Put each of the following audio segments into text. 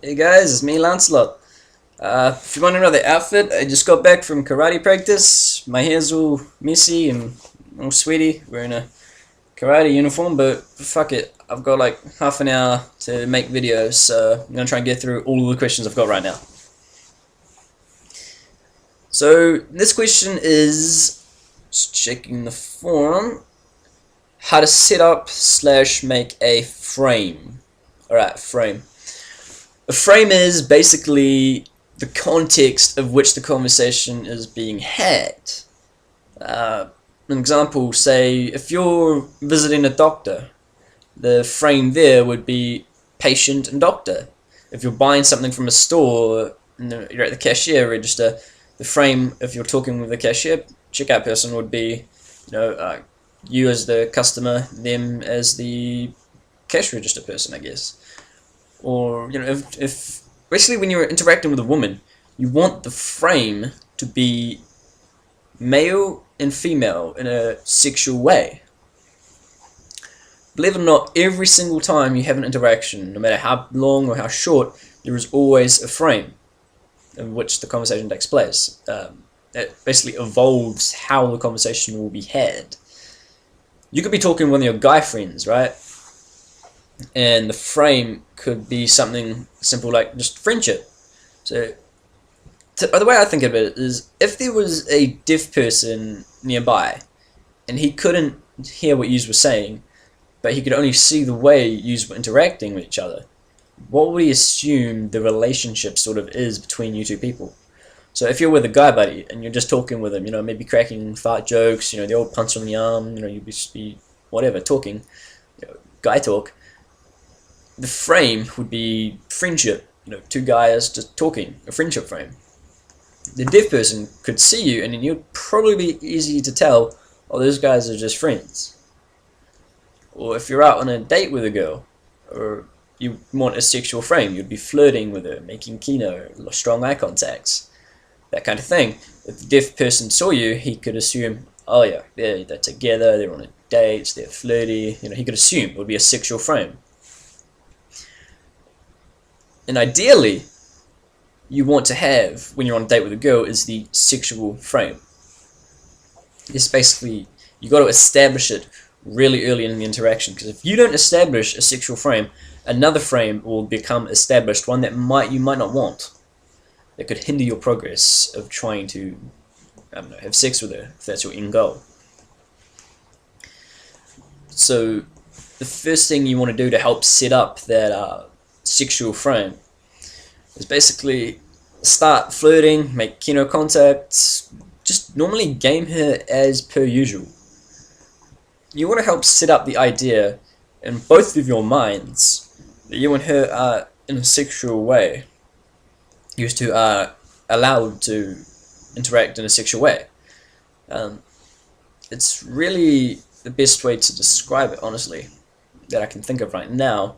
Hey guys, it's me, Lancelot. If you want another outfit, I just got back from karate practice. My hair's all messy and all sweaty, wearing a karate uniform, but fuck it. I've got like half an hour to make videos, so I'm gonna try and get through all the questions I've got right now. So, this question is, just checking the forum, how to set up / make a frame. Alright, frame. A frame is basically the context of which the conversation is being had. An example, say, if you're visiting a doctor, the frame there would be patient and doctor. If you're buying something from a store and you're at the cashier register, the frame, if you're talking with the cashier checkout person, would be, you as the customer, them as the cash register person, I guess. Or, if basically when you're interacting with a woman, you want the frame to be male and female in a sexual way. Believe it or not, every single time you have an interaction, no matter how long or how short, there is always a frame in which the conversation takes place. It basically evolves how the conversation will be had. You could be talking with your guy friends, right? And the frame could be something simple like just friendship. So, the way I think of it is, if there was a deaf person nearby, and he couldn't hear what you were saying, but he could only see the way you were interacting with each other, what would he assume the relationship sort of is between you two people? So if you're with a guy buddy, and you're just talking with him, maybe cracking fart jokes, the old punch on the arm, you'd be whatever, talking, guy talk, the frame would be friendship, two guys just talking, a friendship frame. The deaf person could see you, and then you'd probably be easy to tell, oh, those guys are just friends. Or if you're out on a date with a girl, or you want a sexual frame, you'd be flirting with her, making kino, strong eye contacts, that kind of thing. If the deaf person saw you, he could assume, oh yeah, they're together, they're on a date, they're flirty, he could assume it would be a sexual frame. And ideally, you want to have, when you're on a date with a girl, is the sexual frame. It's basically, you got to establish it really early in the interaction, because if you don't establish a sexual frame, another frame will become established, one that you might not want, that could hinder your progress of trying to, have sex with her, if that's your end goal. So, the first thing you want to do to help set up that sexual frame is basically start flirting, make kino contacts, just normally game her as per usual. You want to help set up the idea in both of your minds that you and her are in a sexual way. You two are allowed to interact in a sexual way. It's really the best way to describe it, honestly, that I can think of right now.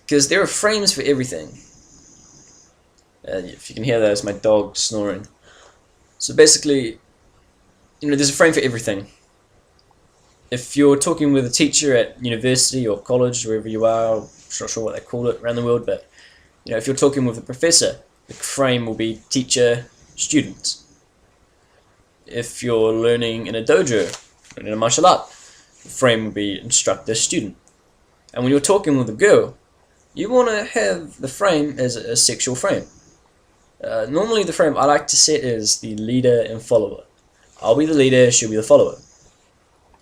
Because there are frames for everything. If you can hear that, it's my dog snoring. So basically, there's a frame for everything. If you're talking with a teacher at university or college, wherever you are, I'm not sure what they call it around the world, but if you're talking with a professor, the frame will be teacher, student. If you're learning in a dojo, in a martial art, the frame will be instructor, student. And when you're talking with a girl, you want to have the frame as a sexual frame. Normally the frame I like to set is the leader and follower. I'll be the leader, she'll be the follower.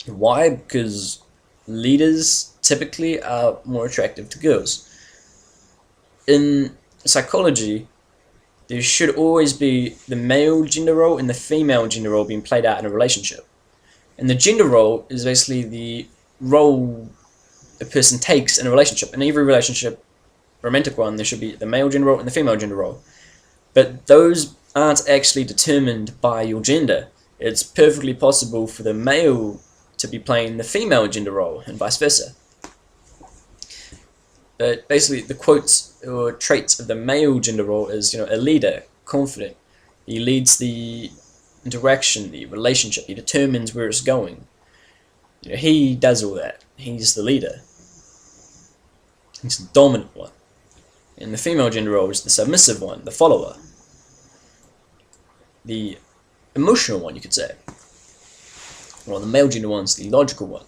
Why? Because leaders typically are more attractive to girls. In psychology, there should always be the male gender role and the female gender role being played out in a relationship. And the gender role is basically the role a person takes in a relationship. In every relationship, romantic one, there should be the male gender role and the female gender role. But those aren't actually determined by your gender. It's perfectly possible for the male to be playing the female gender role and vice versa. But basically, the quotes or traits of the male gender role is, a leader, confident. He leads the interaction, the relationship. He determines where it's going. He does all that. He's the leader. He's the dominant one. And the female gender role is the submissive one, the follower, the emotional one, you could say. Well, the male gender one's the logical one.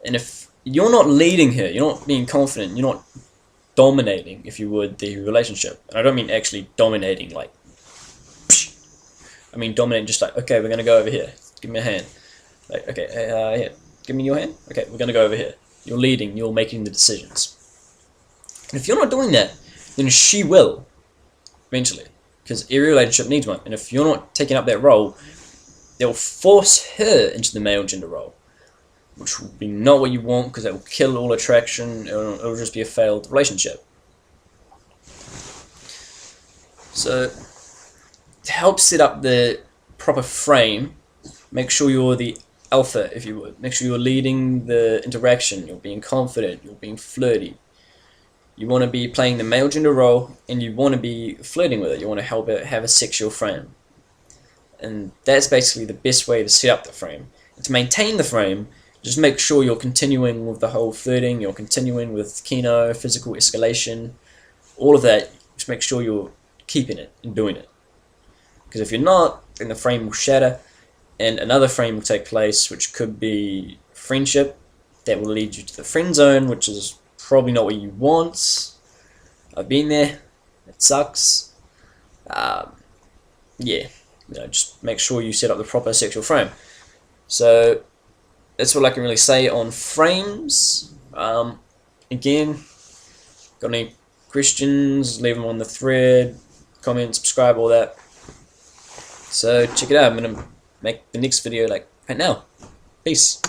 And if you're not leading here, you're not being confident, you're not dominating, if you would, the relationship. And I don't mean actually dominating like, I mean dominating just like, okay, we're going to go over here, give me a hand. Like, okay, here, give me your hand. Okay, we're going to go over here. You're leading, you're making the decisions. And if you're not doing that, then she will, eventually. Because every relationship needs one. And if you're not taking up that role, they'll force her into the male gender role, which will be not what you want, because it will kill all attraction. It'll just be a failed relationship. So, to help set up the proper frame, make sure you're the alpha, if you would. Make sure you're leading the interaction, you're being confident, you're being flirty. You want to be playing the male gender role, and you want to be flirting with it. You want to help it have a sexual frame. And that's basically the best way to set up the frame. And to maintain the frame, just make sure you're continuing with the whole flirting, you're continuing with kino, physical escalation, all of that. Just make sure you're keeping it and doing it. Because if you're not, then the frame will shatter, and another frame will take place, which could be friendship, that will lead you to the friend zone, which is probably not what you want. I've been there. It sucks. Yeah, just make sure you set up the proper sexual frame. So that's what I can really say on frames. Again, got any questions? Leave them on the thread. Comment, subscribe, all that. So check it out. I'm gonna make the next video like right now. Peace.